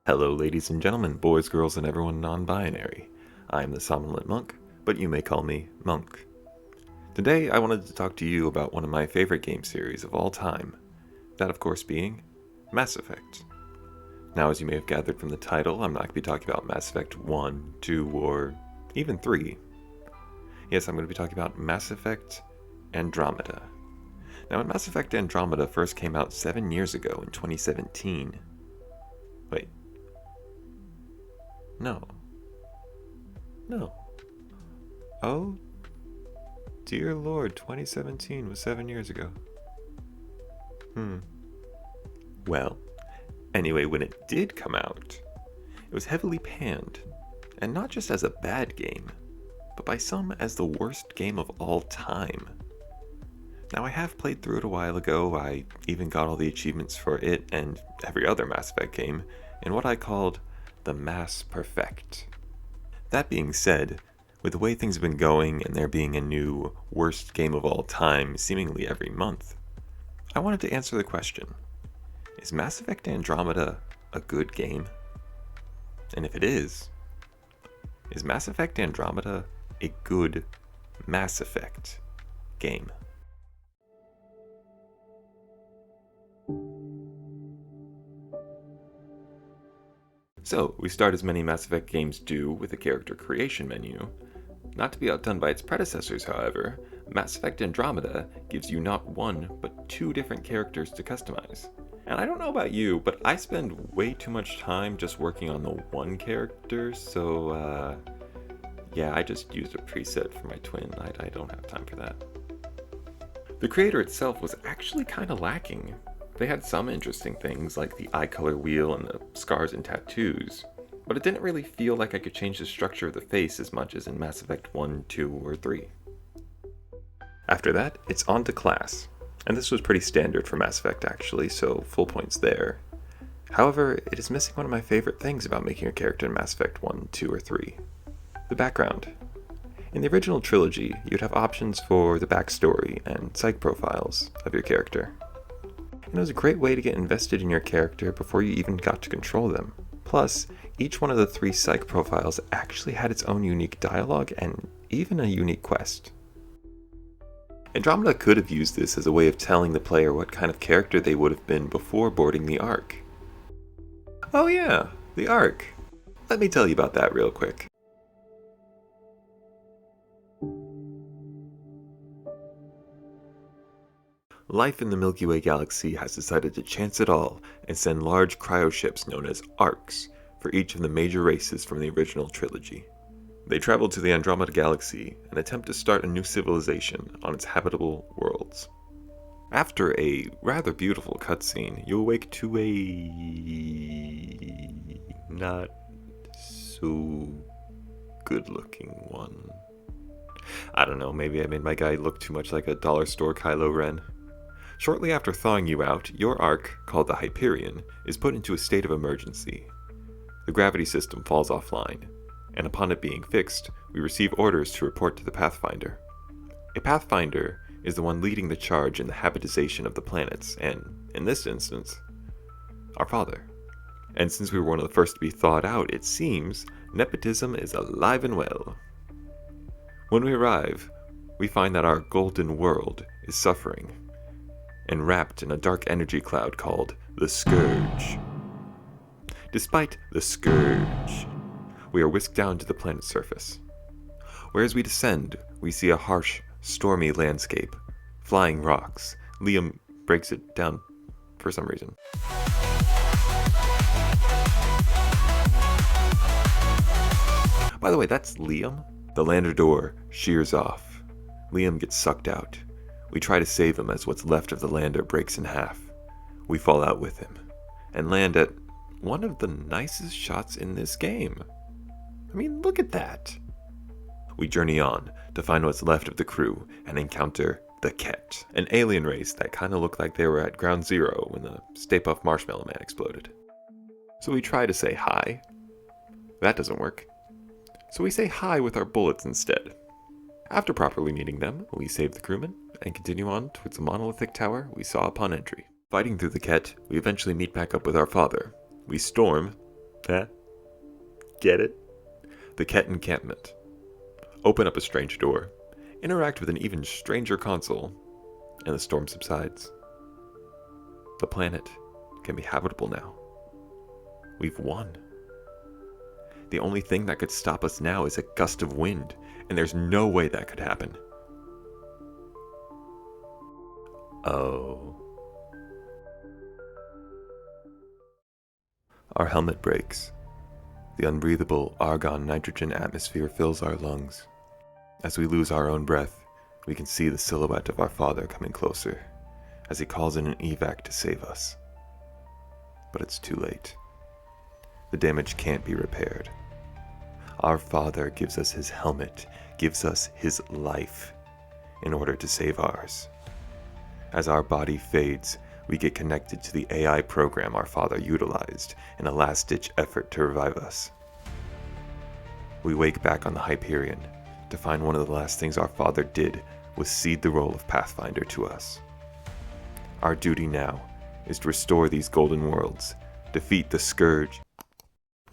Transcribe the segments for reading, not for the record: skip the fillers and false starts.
Hello ladies and gentlemen, boys, girls, and everyone non-binary. I am the SomnolentMonk, but you may call me Monk. Today I wanted to talk to you about one of my favorite game series of all time. That of course being Mass Effect. Now as you may have gathered from the title, I'm not going to be talking about Mass Effect 1, 2, or even 3. Yes, I'm going to be talking about Mass Effect Andromeda. Now when Mass Effect Andromeda first came out 7 years ago in 2017... Wait. No. Oh, dear Lord, 2017 was 7 years ago. Well, anyway, when it did come out, it was heavily panned, and not just as a bad game, but by some as the worst game of all time. Now, I have played through it a while ago. I even got all the achievements for it and every other Mass Effect game in what I called the Mass Perfect. That being said, with the way things have been going and there being a new worst game of all time seemingly every month, I wanted to answer the question, is Mass Effect Andromeda a good game? And if it is Mass Effect Andromeda a good Mass Effect game? So, we start as many Mass Effect games do with a character creation menu. Not to be outdone by its predecessors, however, Mass Effect Andromeda gives you not one, but two different characters to customize. And I don't know about you, but I spend way too much time just working on the one character, so yeah, I just used a preset for my twin. I don't have time for that. The creator itself was actually kind of lacking. They had some interesting things like the eye color wheel and the scars and tattoos, but it didn't really feel like I could change the structure of the face as much as in Mass Effect 1, 2, or 3. After that, it's on to class, and this was pretty standard for Mass Effect actually, so full points there. However, it is missing one of my favorite things about making a character in Mass Effect 1, 2, or 3. The background. In the original trilogy, you'd have options for the backstory and psych profiles of your character. And it was a great way to get invested in your character before you even got to control them. Plus, each one of the 3 psych profiles actually had its own unique dialogue and even a unique quest. Andromeda could have used this as a way of telling the player what kind of character they would have been before boarding the Ark. Oh yeah, the Ark. Let me tell you about that real quick. Life in the Milky Way galaxy has decided to chance it all and send large cryoships known as Arks for each of the major races from the original trilogy. They travel to the Andromeda galaxy and attempt to start a new civilization on its habitable worlds. After a rather beautiful cutscene, you awake to a not so good-looking one. I don't know, maybe I made my guy look too much like a dollar store Kylo Ren. Shortly after thawing you out, your Ark, called the Hyperion, is put into a state of emergency. The gravity system falls offline, and upon it being fixed, we receive orders to report to the Pathfinder. A Pathfinder is the one leading the charge in the habitization of the planets, and, in this instance, our father. And since we were one of the first to be thawed out, it seems nepotism is alive and well. When we arrive, we find that our golden world is suffering, and wrapped in a dark energy cloud called the Scourge. Despite the Scourge, we are whisked down to the planet's surface. Where as we descend, we see a harsh, stormy landscape, flying rocks. Liam breaks it down for some reason. By the way, that's Liam. The lander door shears off. Liam gets sucked out. We try to save him as what's left of the lander breaks in half. We fall out with him, and land at one of the nicest shots in this game. I mean, look at that! We journey on to find what's left of the crew and encounter the Ket, an alien race that kinda looked like they were at Ground Zero when the Stay Puft Marshmallow Man exploded. So we try to say hi. That doesn't work. So we say hi with our bullets instead. After properly meeting them, we save the crewmen and continue on towards the monolithic tower we saw upon entry. Fighting through the Ket, we eventually meet back up with our father. We storm Huh? Get it? The Ket encampment. Open up a strange door, interact with an even stranger console, and the storm subsides. The planet can be habitable now. We've won. The only thing that could stop us now is a gust of wind, and there's no way that could happen. Oh. Our helmet breaks. The unbreathable argon-nitrogen atmosphere fills our lungs. As we lose our own breath, we can see the silhouette of our father coming closer, as he calls in an evac to save us. But it's too late. The damage can't be repaired. Our father gives us his helmet, gives us his life, in order to save ours. As our body fades, we get connected to the AI program our father utilized in a last-ditch effort to revive us. We wake back on the Hyperion to find one of the last things our father did was cede the role of Pathfinder to us. Our duty now is to restore these golden worlds, defeat the Scourge.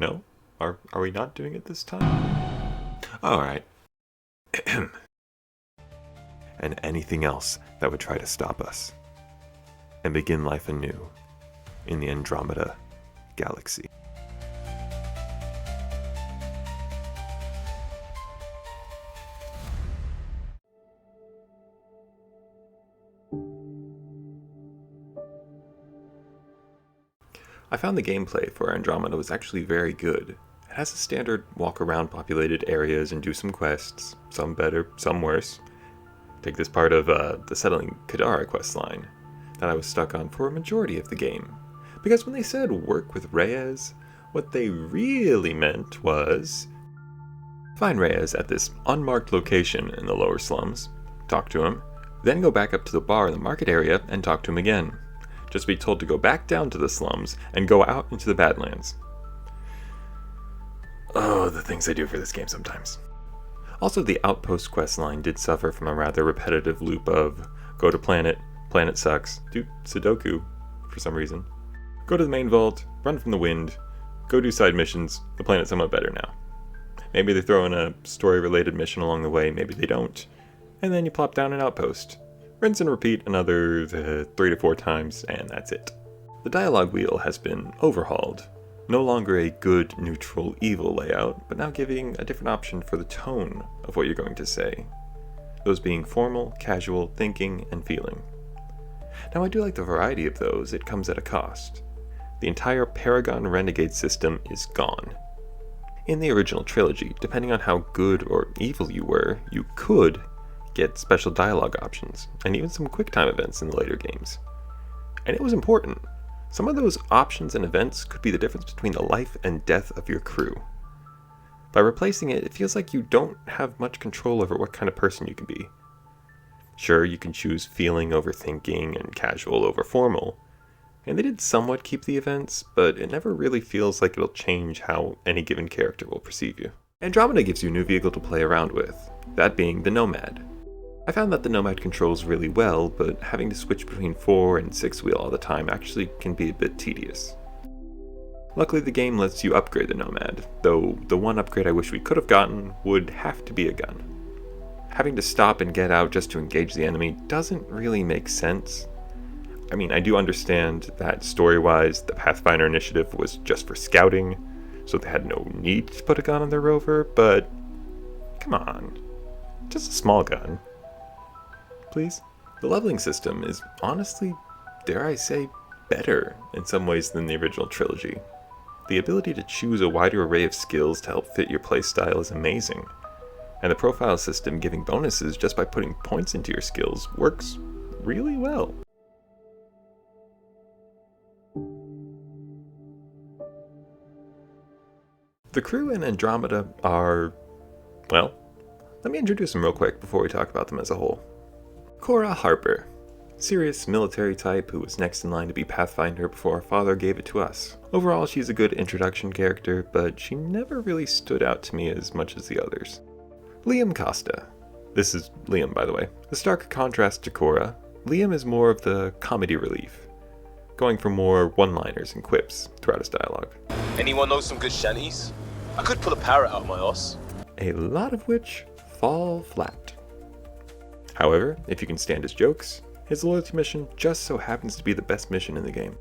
No? Are we not doing it this time? Alright. And anything else that would try to stop us. And begin life anew in the Andromeda galaxy. I found the gameplay for Andromeda was actually very good. It has a standard walk around populated areas and do some quests, some better, some worse. Take this part of the Settling Kadara questline that I was stuck on for a majority of the game. Because when they said work with Reyes, what they really meant was find Reyes at this unmarked location in the lower slums, talk to him, then go back up to the bar in the market area and talk to him again. Just be told to go back down to the slums and go out into the Badlands. Oh, the things I do for this game sometimes. Also, the Outpost questline did suffer from a rather repetitive loop of go to planet, planet sucks, do Sudoku for some reason. Go to the main vault, run from the wind, go do side missions, the planet's somewhat better now. Maybe they throw in a story-related mission along the way, maybe they don't. And then you plop down an outpost. Rinse and repeat another 3 to 4 times, and that's it. The dialogue wheel has been overhauled. No longer a good, neutral, evil layout, but now giving a different option for the tone of what you're going to say. Those being formal, casual, thinking, and feeling. Now I do like the variety of those, it comes at a cost. The entire Paragon Renegade system is gone. In the original trilogy, depending on how good or evil you were, you could get special dialogue options, and even some QuickTime events in the later games. And it was important. Some of those options and events could be the difference between the life and death of your crew. By replacing it, it feels like you don't have much control over what kind of person you can be. Sure, you can choose feeling over thinking and casual over formal, and they did somewhat keep the events, but it never really feels like it'll change how any given character will perceive you. Andromeda gives you a new vehicle to play around with, that being the Nomad. I found that the Nomad controls really well, but having to switch between 4 and 6 wheel all the time actually can be a bit tedious. Luckily the game lets you upgrade the Nomad, though the one upgrade I wish we could have gotten would have to be a gun. Having to stop and get out just to engage the enemy doesn't really make sense. I mean, I do understand that story-wise the Pathfinder initiative was just for scouting, so they had no need to put a gun on their rover, but come on, just a small gun. Please? The leveling system is honestly, dare I say, better in some ways than the original trilogy. The ability to choose a wider array of skills to help fit your playstyle is amazing, and the profile system giving bonuses just by putting points into your skills works really well. The crew in Andromeda are, well, let me introduce them real quick before we talk about them as a whole. Cora Harper, serious military type who was next in line to be Pathfinder before our father gave it to us. Overall, she's a good introduction character, but she never really stood out to me as much as the others. Liam Costa. This is Liam, by the way. The stark contrast to Cora, Liam is more of the comedy relief, going for more one-liners and quips throughout his dialogue. Anyone know some good shanties? I could pull a parrot out of my arse. A lot of which fall flat. However, if you can stand his jokes, his loyalty mission just so happens to be the best mission in the game.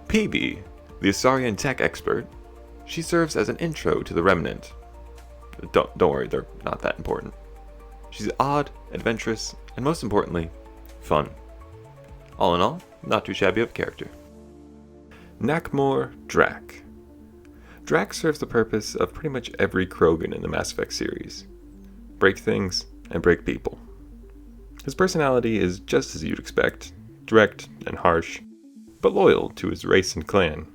PB, the Asarian tech expert, she serves as an intro to the Remnant. Don't worry, they're not that important. She's odd, adventurous, and most importantly, fun. All in all, not too shabby of a character. Nakmor Drak. Drak serves the purpose of pretty much every Krogan in the Mass Effect series. Break things and break people. His personality is just as you'd expect, direct and harsh, but loyal to his race and clan.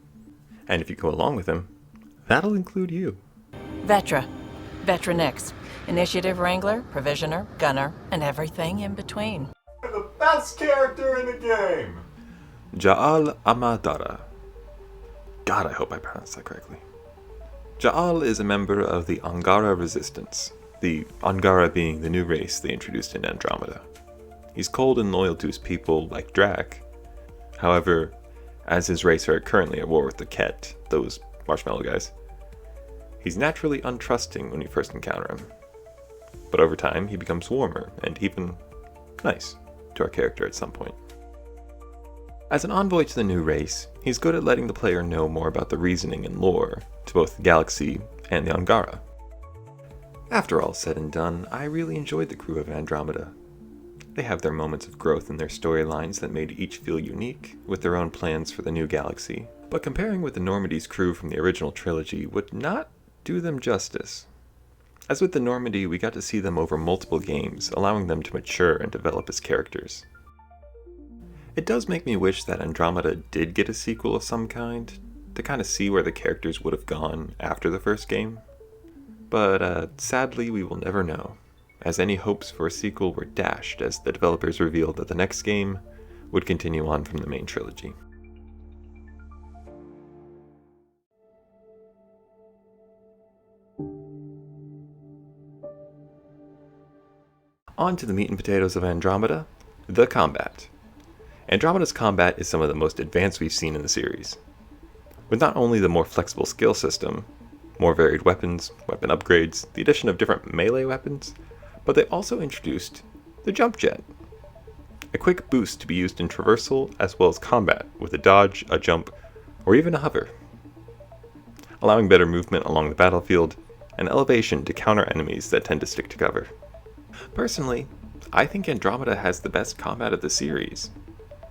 And if you go along with him, that'll include you. Vetra. Veteran X. Initiative Wrangler, Provisioner, Gunner, and everything in between. The best character in the game! Ja'al Amadara. God, I hope I pronounced that correctly. Ja'al is a member of the Angara Resistance, the Angara being the new race they introduced in Andromeda. He's cold and loyal to his people like Drak. However, as his race are currently at war with the Ket, those marshmallow guys, he's naturally untrusting when you first encounter him. But over time, he becomes warmer and even nice to our character at some point. As an envoy to the new race, he's good at letting the player know more about the reasoning and lore to both the galaxy and the Angara. After all said and done, I really enjoyed the crew of Andromeda. They have their moments of growth in their storylines that made each feel unique, with their own plans for the new galaxy, but comparing with the Normandy's crew from the original trilogy would not do them justice. As with the Normandy, we got to see them over multiple games, allowing them to mature and develop as characters. It does make me wish that Andromeda did get a sequel of some kind, to kind of see where the characters would have gone after the first game. But sadly, we will never know, as any hopes for a sequel were dashed as the developers revealed that the next game would continue on from the main trilogy. On to the meat and potatoes of Andromeda, the combat. Andromeda's combat is some of the most advanced we've seen in the series. With not only the more flexible skill system, more varied weapons, weapon upgrades, the addition of different melee weapons, but they also introduced the jump jet. A quick boost to be used in traversal as well as combat with a dodge, a jump, or even a hover. Allowing better movement along the battlefield and elevation to counter enemies that tend to stick to cover. Personally, I think Andromeda has the best combat of the series.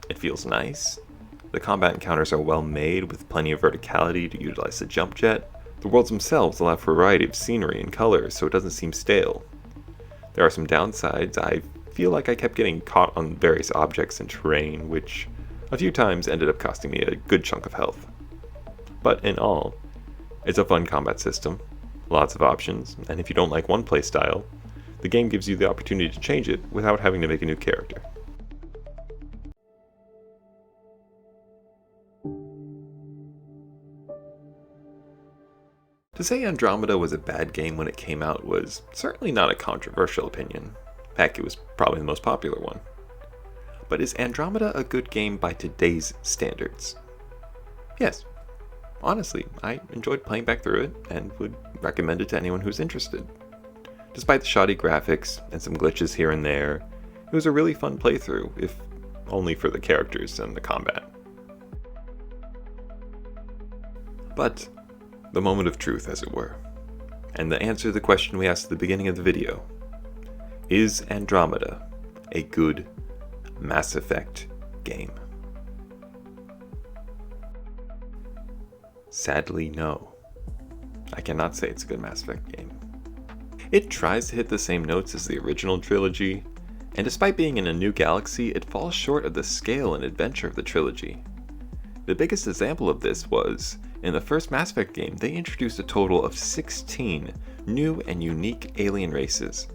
It feels nice. The combat encounters are well made with plenty of verticality to utilize the jump jet. The worlds themselves allow for a variety of scenery and colors so it doesn't seem stale. There are some downsides. I feel like I kept getting caught on various objects and terrain, which a few times ended up costing me a good chunk of health. But in all, it's a fun combat system, lots of options, and if you don't like one playstyle, the game gives you the opportunity to change it without having to make a new character. To say Andromeda was a bad game when it came out was certainly not a controversial opinion. Heck, it was probably the most popular one. But is Andromeda a good game by today's standards? Yes. Honestly, I enjoyed playing back through it and would recommend it to anyone who's interested. Despite the shoddy graphics and some glitches here and there, it was a really fun playthrough, if only for the characters and the combat. But the moment of truth, as it were, and the answer to the question we asked at the beginning of the video: is Andromeda a good Mass Effect game? Sadly, no. I cannot say it's a good Mass Effect game. It tries to hit the same notes as the original trilogy, and despite being in a new galaxy, it falls short of the scale and adventure of the trilogy. The biggest example of this was, in the first Mass Effect game, they introduced a total of 16 new and unique alien races,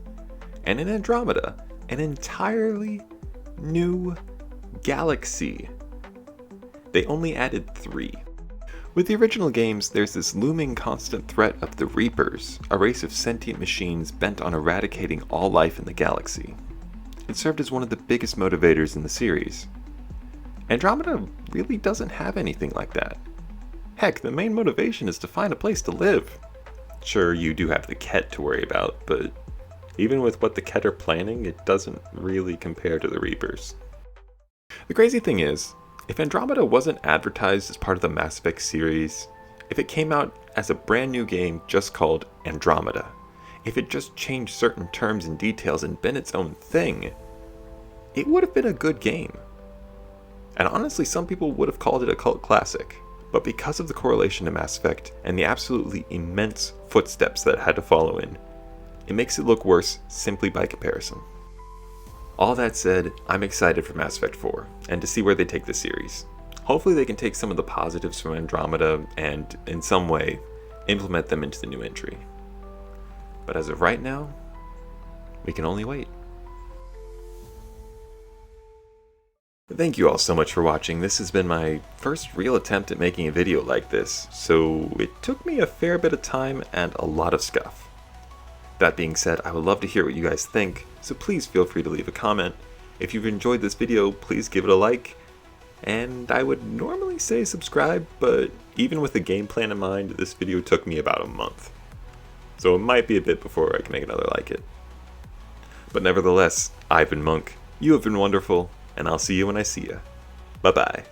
and in Andromeda, an entirely new galaxy. They only added 3. With the original games, there's this looming constant threat of the Reapers, a race of sentient machines bent on eradicating all life in the galaxy. it served as one of the biggest motivators in the series. Andromeda really doesn't have anything like that. Heck, the main motivation is to find a place to live. Sure, you do have the Ket to worry about, but even with what the Ket are planning, it doesn't really compare to the Reapers. The crazy thing is, if Andromeda wasn't advertised as part of the Mass Effect series, if it came out as a brand new game just called Andromeda, if it just changed certain terms and details and been its own thing, it would have been a good game. And honestly, some people would have called it a cult classic. But because of the correlation to Mass Effect and the absolutely immense footsteps that it had to follow in, it makes it look worse simply by comparison. All that said, I'm excited for Mass Effect 4 and to see where they take the series. Hopefully they can take some of the positives from Andromeda and, in some way, implement them into the new entry. But as of right now, we can only wait. Thank you all so much for watching. This has been my first real attempt at making a video like this, so it took me a fair bit of time and a lot of scuff. That being said, I would love to hear what you guys think, so please feel free to leave a comment. If you've enjoyed this video, please give it a like, and I would normally say subscribe, but even with the game plan in mind, this video took me about a month. So it might be a bit before I can make another like it. But nevertheless, I've been Monk, you have been wonderful, and I'll see you when I see ya. Bye bye.